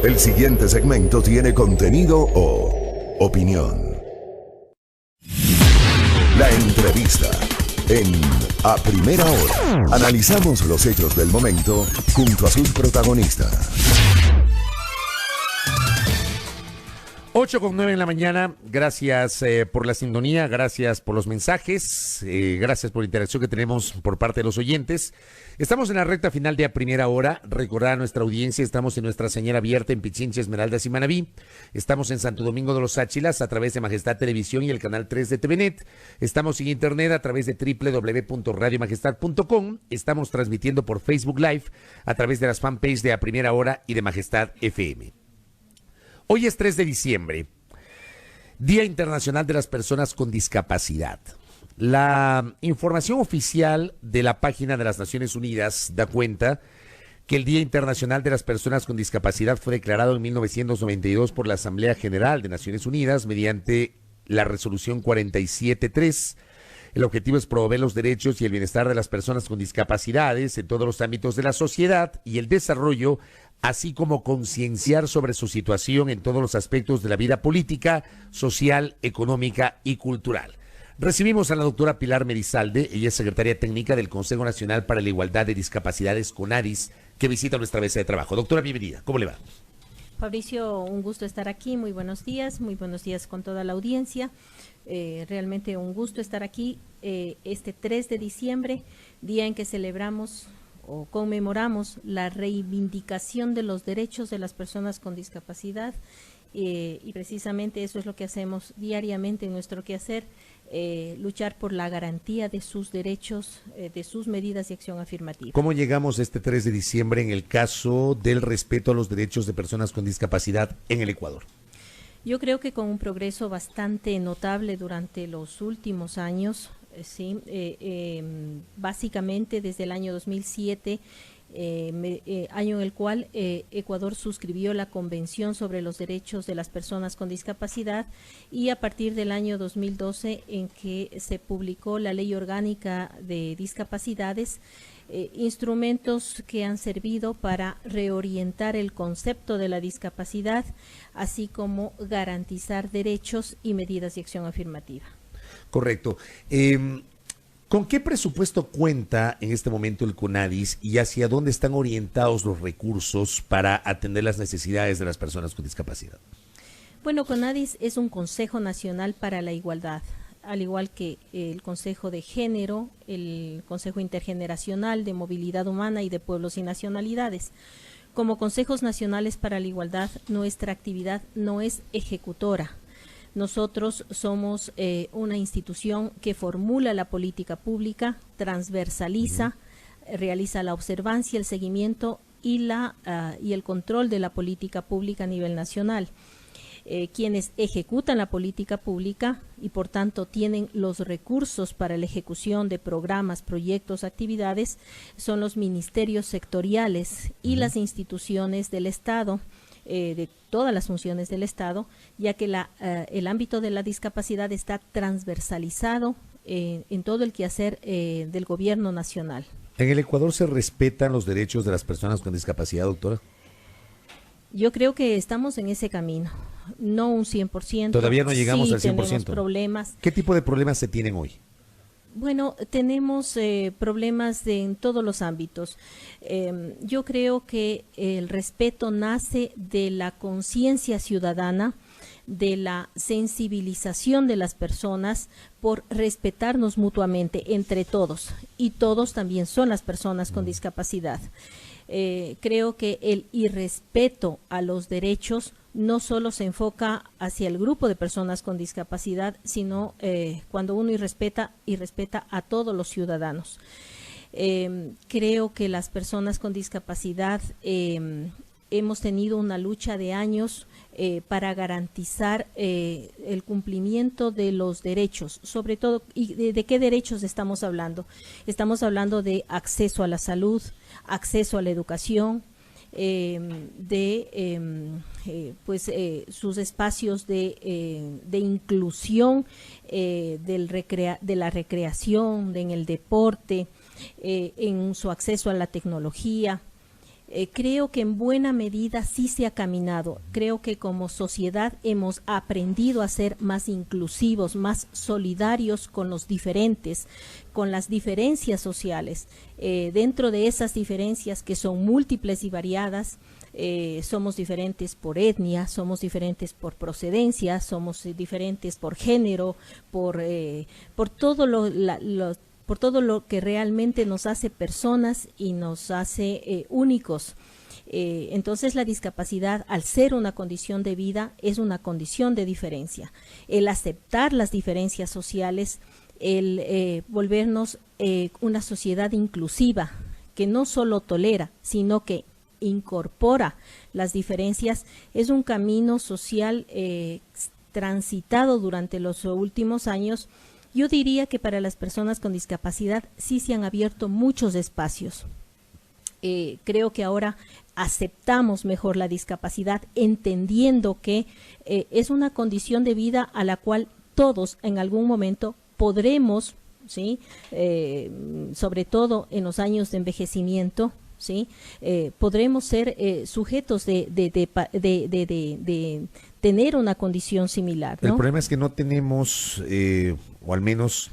El siguiente segmento tiene contenido o opinión. La entrevista en A Primera Hora. Analizamos los hechos del momento junto a sus protagonistas. 8:09 en la mañana, gracias por la sintonía, gracias por los mensajes, gracias por la interacción que tenemos por parte de los oyentes. Estamos en la recta final de A Primera Hora. Recordar a nuestra audiencia, estamos en nuestra señal abierta en Pichincha, Esmeraldas y Manabí. Estamos en Santo Domingo de los Áchilas a través de Majestad Televisión y el canal 3 de TVNet. Estamos en internet a través de www.radiomajestad.com. Estamos transmitiendo por Facebook Live a través de las fanpages de A Primera Hora y de Majestad FM. Hoy es 3 de diciembre, Día Internacional de las Personas con Discapacidad. La información oficial de la página de las Naciones Unidas da cuenta que el Día Internacional de las Personas con Discapacidad fue declarado en 1992 por la Asamblea General de Naciones Unidas mediante la Resolución 47.3. El objetivo es promover los derechos y el bienestar de las personas con discapacidades en todos los ámbitos de la sociedad y el desarrollo, así como concienciar sobre su situación en todos los aspectos de la vida política, social, económica y cultural. Recibimos a la doctora Pilar Merizalde, ella es secretaria técnica del Consejo Nacional para la Igualdad de Discapacidades, CONADIS, que visita nuestra mesa de trabajo. Doctora, bienvenida, ¿cómo le va? Fabricio, un gusto estar aquí, muy buenos días con toda la audiencia. Realmente un gusto estar aquí este 3 de diciembre, día en que celebramos o conmemoramos la reivindicación de los derechos de las personas con discapacidad y precisamente eso es lo que hacemos diariamente en nuestro quehacer, luchar por la garantía de sus derechos, de sus medidas de acción afirmativa. ¿Cómo llegamos este 3 de diciembre en el caso del respeto a los derechos de personas con discapacidad en el Ecuador? Yo creo que con un progreso bastante notable durante los últimos años, sí, básicamente desde el año 2007, año en el cual Ecuador suscribió la Convención sobre los Derechos de las Personas con Discapacidad, y a partir del año 2012 en que se publicó la Ley Orgánica de Discapacidades, instrumentos que han servido para reorientar el concepto de la discapacidad, así como garantizar derechos y medidas de acción afirmativa. Correcto. ¿Con qué presupuesto cuenta en este momento el CONADIS y hacia dónde están orientados los recursos para atender las necesidades de las personas con discapacidad? Bueno, CONADIS es un Consejo Nacional para la Igualdad, al igual que el Consejo de Género, el Consejo Intergeneracional de Movilidad Humana y de Pueblos y Nacionalidades. Como Consejos Nacionales para la Igualdad, nuestra actividad no es ejecutora. Nosotros somos una institución que formula la política pública, transversaliza, realiza la observancia, el seguimiento y el control de la política pública a nivel nacional. Quienes ejecutan la política pública y por tanto tienen los recursos para la ejecución de programas, proyectos, actividades, son los ministerios sectoriales y las instituciones del Estado, de todas las funciones del Estado, ya que el ámbito de la discapacidad está transversalizado en todo el quehacer del gobierno nacional. ¿En el Ecuador se respetan los derechos de las personas con discapacidad, doctora? Yo creo que estamos en ese camino, no un 100%. Todavía no llegamos al 100%. Tenemos problemas. ¿Qué tipo de problemas se tienen hoy? Bueno, tenemos problemas en todos los ámbitos. Yo creo que el respeto nace de la conciencia ciudadana, de la sensibilización de las personas por respetarnos mutuamente entre todos, y todos también son las personas con discapacidad. Creo que el irrespeto a los derechos no solo se enfoca hacia el grupo de personas con discapacidad, sino cuando uno irrespeta a todos los ciudadanos. Creo que las personas con discapacidad hemos tenido una lucha de años para garantizar el cumplimiento de los derechos, sobre todo. ¿Y de qué derechos estamos hablando? Estamos hablando de acceso a la salud, acceso a la educación, sus espacios de inclusión, de la recreación, en el deporte, en su acceso a la tecnología. Creo que en buena medida sí se ha caminado. Creo que como sociedad hemos aprendido a ser más inclusivos, más solidarios con los diferentes, con las diferencias sociales. Dentro de esas diferencias que son múltiples y variadas, somos diferentes por etnia, somos diferentes por procedencia, somos diferentes por género, por todo por todo lo que realmente nos hace personas y nos hace únicos. Entonces la discapacidad, al ser una condición de vida, es una condición de diferencia. El aceptar las diferencias sociales, el volvernos una sociedad inclusiva, que no solo tolera, sino que incorpora las diferencias, es un camino social transitado durante los últimos años. Yo diría que para las personas con discapacidad sí se han abierto muchos espacios. Creo que ahora aceptamos mejor la discapacidad, entendiendo que es una condición de vida a la cual todos en algún momento podremos, ¿sí? Sobre todo en los años de envejecimiento, ¿sí? Podremos ser sujetos de tener una condición similar, ¿no? El problema es que no tenemos, o al menos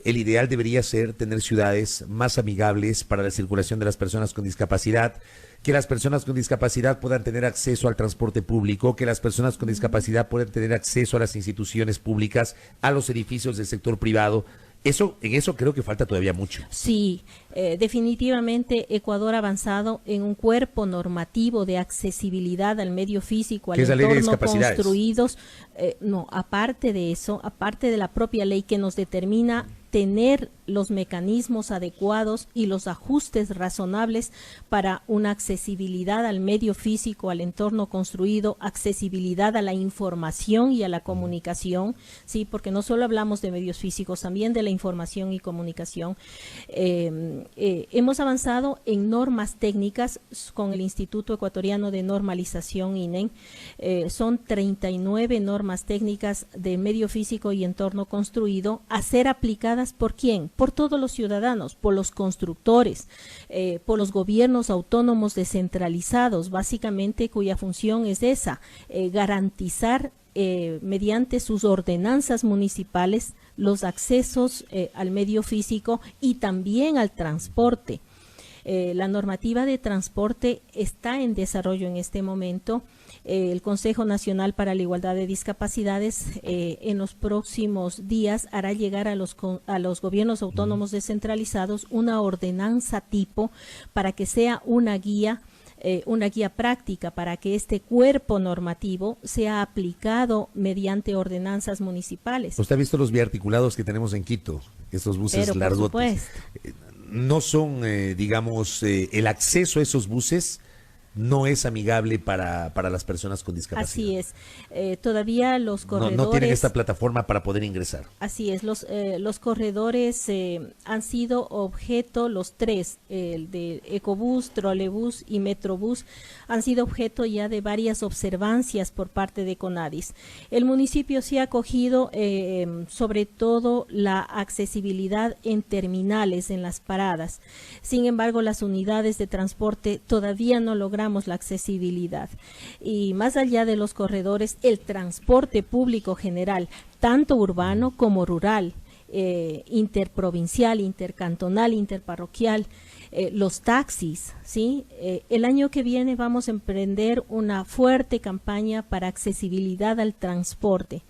el ideal debería ser tener ciudades más amigables para la circulación de las personas con discapacidad, que las personas con discapacidad puedan tener acceso al transporte público, que las personas con discapacidad puedan tener acceso a las instituciones públicas, a los edificios del sector privado. En eso creo que falta todavía mucho. Sí, definitivamente Ecuador ha avanzado en un cuerpo normativo de accesibilidad al medio físico, al entorno construidos. No, aparte de eso, aparte de la propia ley que nos determina tener los mecanismos adecuados y los ajustes razonables para una accesibilidad al medio físico, al entorno construido, accesibilidad a la información y a la comunicación, sí, porque no solo hablamos de medios físicos, también de la información y comunicación. Hemos avanzado en normas técnicas con el Instituto Ecuatoriano de Normalización, INEN. Son 39 normas técnicas de medio físico y entorno construido a ser aplicadas ¿por quién? Por todos los ciudadanos, por los constructores, por los gobiernos autónomos descentralizados, básicamente cuya función es esa, garantizar mediante sus ordenanzas municipales los accesos al medio físico y también al transporte. La normativa de transporte está en desarrollo en este momento. El Consejo Nacional para la Igualdad de Discapacidades en los próximos días hará llegar a los gobiernos autónomos descentralizados una ordenanza tipo para que sea una guía práctica, para que este cuerpo normativo sea aplicado mediante ordenanzas municipales. ¿Usted ha visto los biarticulados que tenemos en Quito? Estos buses largotes. No son, el acceso a esos buses no es amigable para las personas con discapacidad. Así es. Todavía los corredores... No tienen esta plataforma para poder ingresar. Así es. Los corredores han sido objeto, los tres, el de Ecobús, Trolebús y Metrobús, han sido objeto ya de varias observancias por parte de CONADIS. El municipio sí ha acogido sobre todo la accesibilidad en terminales, en las paradas. Sin embargo, las unidades de transporte todavía no logran la accesibilidad. Y más allá de los corredores, el transporte público general, tanto urbano como rural, interprovincial, intercantonal, interparroquial, los taxis, ¿sí? El año que viene vamos a emprender una fuerte campaña para accesibilidad al transporte.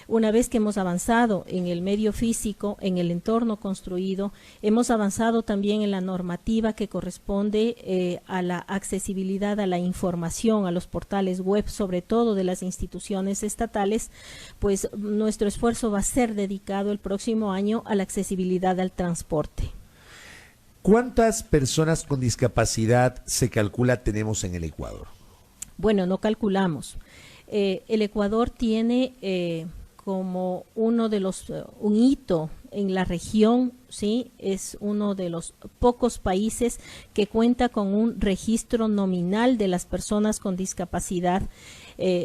Una vez que hemos avanzado en el medio físico, en el entorno construido, hemos avanzado también en la normativa que corresponde a la accesibilidad a la información, a los portales web, sobre todo de las instituciones estatales, pues nuestro esfuerzo va a ser dedicado el próximo año a la accesibilidad al transporte. ¿Cuántas personas con discapacidad se calcula tenemos en el Ecuador? Bueno, no calculamos. El Ecuador tiene... como un hito en la región, ¿sí? Es uno de los pocos países que cuenta con un registro nominal de las personas con discapacidad.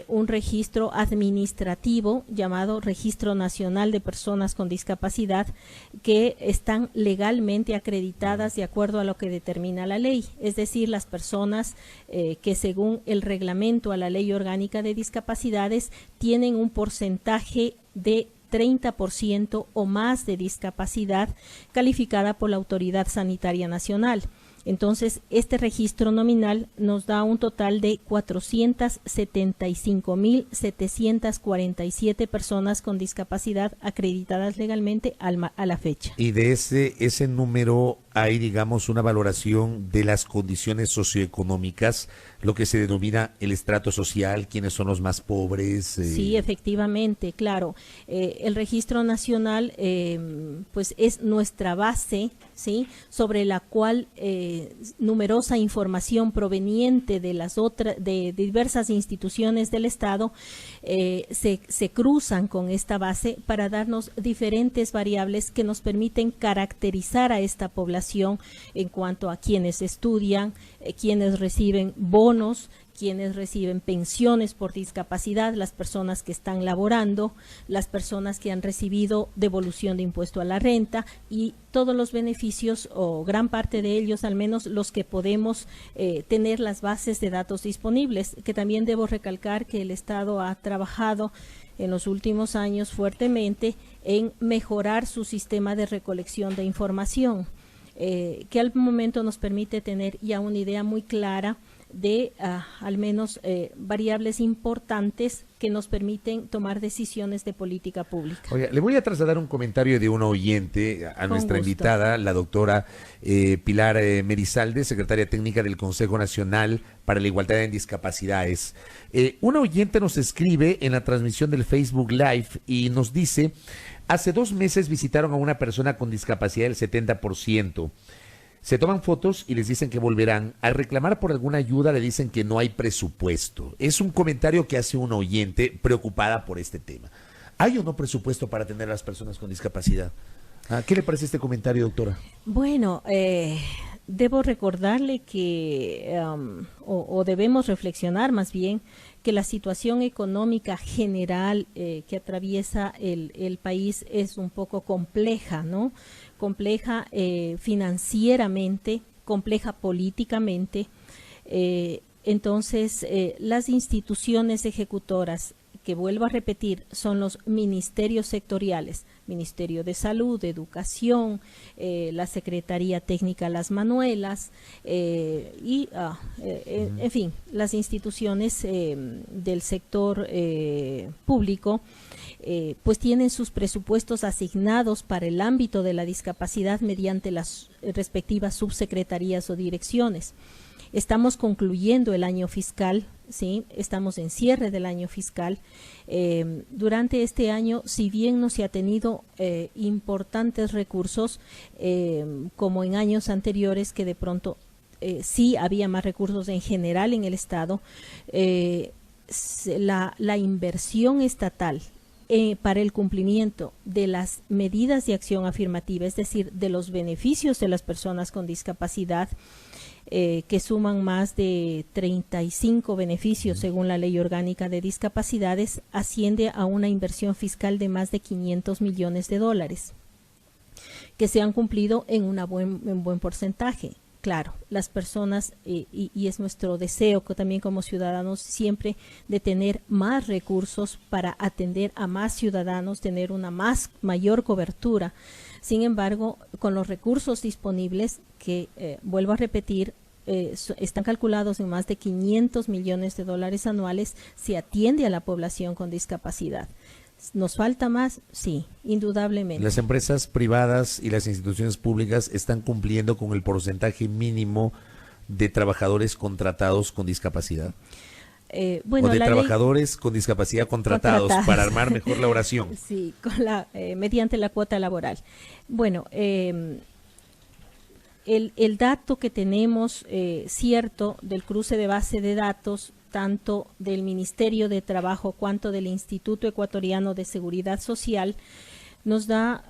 un registro administrativo llamado Registro Nacional de Personas con Discapacidad, que están legalmente acreditadas de acuerdo a lo que determina la ley, es decir, las personas que según el reglamento a la Ley Orgánica de Discapacidades tienen un porcentaje de 30% o más de discapacidad calificada por la Autoridad Sanitaria Nacional. Entonces, este registro nominal nos da un total de 475.747 personas con discapacidad acreditadas legalmente a la fecha. Y de ese número hay, digamos, una valoración de las condiciones socioeconómicas, lo que se denomina el estrato social, quiénes son los más pobres. Sí, efectivamente, claro. El registro nacional, pues es nuestra base, ¿sí?, sobre la cual numerosa información proveniente de de diversas instituciones del Estado se cruzan con esta base para darnos diferentes variables que nos permiten caracterizar a esta población en cuanto a quienes estudian, quienes reciben bonos, quienes reciben pensiones por discapacidad, las personas que están laborando, las personas que han recibido devolución de impuesto a la renta y todos los beneficios, o gran parte de ellos, al menos los que podemos tener las bases de datos disponibles, que también debo recalcar que el Estado ha trabajado en los últimos años fuertemente en mejorar su sistema de recolección de información, que al momento nos permite tener ya una idea muy clara de al menos variables importantes que nos permiten tomar decisiones de política pública. Oiga, le voy a trasladar un comentario de una oyente a nuestra invitada, la doctora Pilar Merizalde, secretaria técnica del Consejo Nacional para la Igualdad en Discapacidades. Una oyente nos escribe en la transmisión del Facebook Live y nos dice: hace 2 meses visitaron a una persona con discapacidad del 70%. Se toman fotos y les dicen que volverán. Al reclamar por alguna ayuda le dicen que no hay presupuesto. Es un comentario que hace una oyente preocupada por este tema. ¿Hay o no presupuesto para atender a las personas con discapacidad? ¿Qué le parece este comentario, doctora? Bueno, debo recordarle que, o debemos reflexionar más bien, que la situación económica general que atraviesa el país es un poco compleja, ¿no? Compleja financieramente, compleja políticamente. Entonces, las instituciones ejecutoras, que vuelvo a repetir, son los ministerios sectoriales, Ministerio de Salud, de Educación, la Secretaría Técnica Las Manuelas y, en fin, las instituciones del sector público, pues tienen sus presupuestos asignados para el ámbito de la discapacidad mediante las respectivas subsecretarías o direcciones. Estamos concluyendo el año fiscal, ¿sí? Estamos en cierre del año fiscal. Durante este año, si bien no se ha tenido importantes recursos, como en años anteriores, que de pronto sí había más recursos en general en el Estado, la inversión estatal para el cumplimiento de las medidas de acción afirmativa, es decir, de los beneficios de las personas con discapacidad, que suman más de 35 beneficios según la Ley Orgánica de Discapacidades, asciende a una inversión fiscal de más de $500 millones, que se han cumplido en un buen porcentaje. Claro, las personas, y es nuestro deseo que también como ciudadanos siempre de tener más recursos para atender a más ciudadanos, tener una mayor cobertura. Sin embargo, con los recursos disponibles, que vuelvo a repetir, están calculados en más de $500 millones anuales, se atiende a la población con discapacidad. ¿Nos falta más? Sí, indudablemente. Las empresas privadas y las instituciones públicas están cumpliendo con el porcentaje mínimo de trabajadores contratados con discapacidad. Bueno, o de trabajadores con discapacidad contratados, para armar mejor la oración. Sí, mediante la cuota laboral. Bueno, el dato que tenemos cierto del cruce de base de datos, tanto del Ministerio de Trabajo cuanto del Instituto Ecuatoriano de Seguridad Social, nos da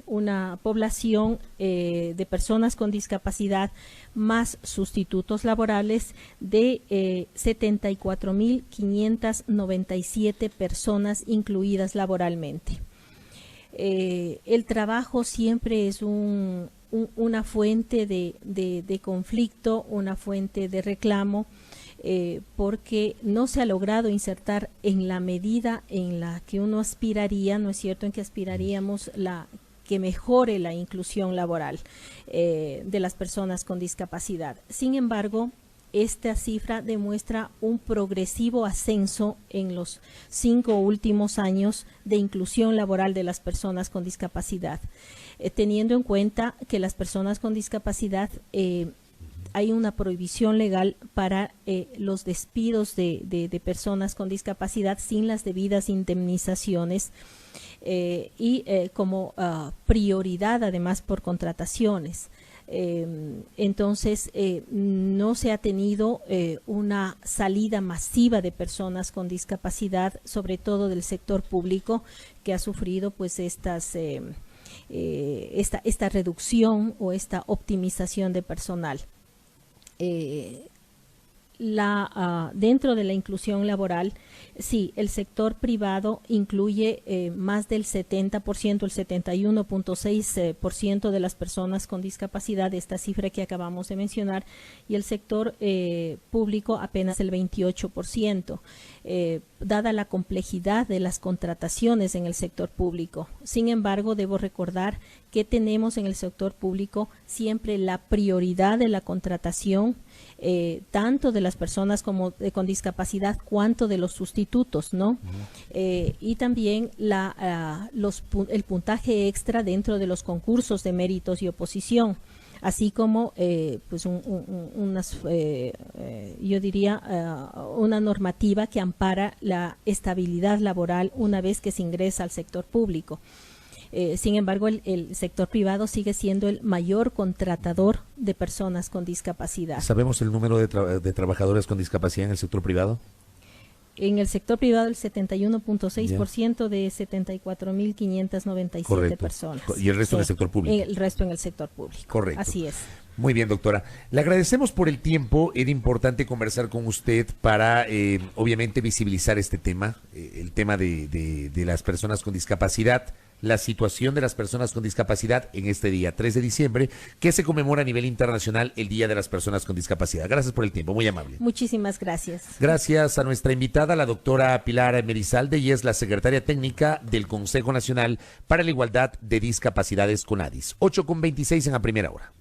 una población de personas con discapacidad más sustitutos laborales de 74.597 personas incluidas laboralmente. El trabajo siempre es una fuente de conflicto, una fuente de reclamo, porque no se ha logrado insertar en la medida en la que uno aspiraría, ¿no es cierto?, en que aspiraríamos que mejore la inclusión laboral de las personas con discapacidad. Sin embargo, esta cifra demuestra un progresivo ascenso en los 5 últimos años de inclusión laboral de las personas con discapacidad, teniendo en cuenta que las personas con discapacidad hay una prohibición legal para los despidos de personas con discapacidad sin las debidas indemnizaciones y como prioridad además por contrataciones. Entonces no se ha tenido una salida masiva de personas con discapacidad, sobre todo del sector público, que ha sufrido pues esta reducción o esta optimización de personal. Dentro de la inclusión laboral, sí, el sector privado incluye más del 70%, el 71.6% de las personas con discapacidad, esta cifra que acabamos de mencionar, y el sector público apenas el 28%, dada la complejidad de las contrataciones en el sector público. Sin embargo, debo recordar que tenemos en el sector público siempre la prioridad de la contratación, tanto de las personas con discapacidad cuanto de los sustitutos, ¿no? Y también el puntaje extra dentro de los concursos de méritos y oposición, así como pues yo diría una normativa que ampara la estabilidad laboral una vez que se ingresa al sector público. Sin embargo, el sector privado sigue siendo el mayor contratador de personas con discapacidad. ¿Sabemos el número de trabajadores con discapacidad en el sector privado? En el sector privado el 71.6% de 74.597 personas. ¿Y el resto en el sector público? El resto en el sector público. Correcto. Así es. Muy bien, doctora. Le agradecemos por el tiempo. Era importante conversar con usted para, obviamente, visibilizar este tema, el tema de las personas con discapacidad, la situación de las personas con discapacidad en este día 3 de diciembre, que se conmemora a nivel internacional el Día de las Personas con Discapacidad. Gracias por el tiempo, muy amable. Muchísimas gracias. Gracias a nuestra invitada, la doctora Pilar Merizalde, y es la secretaria técnica del Consejo Nacional para la Igualdad de Discapacidades, CONADIS. 8:26 en la primera hora.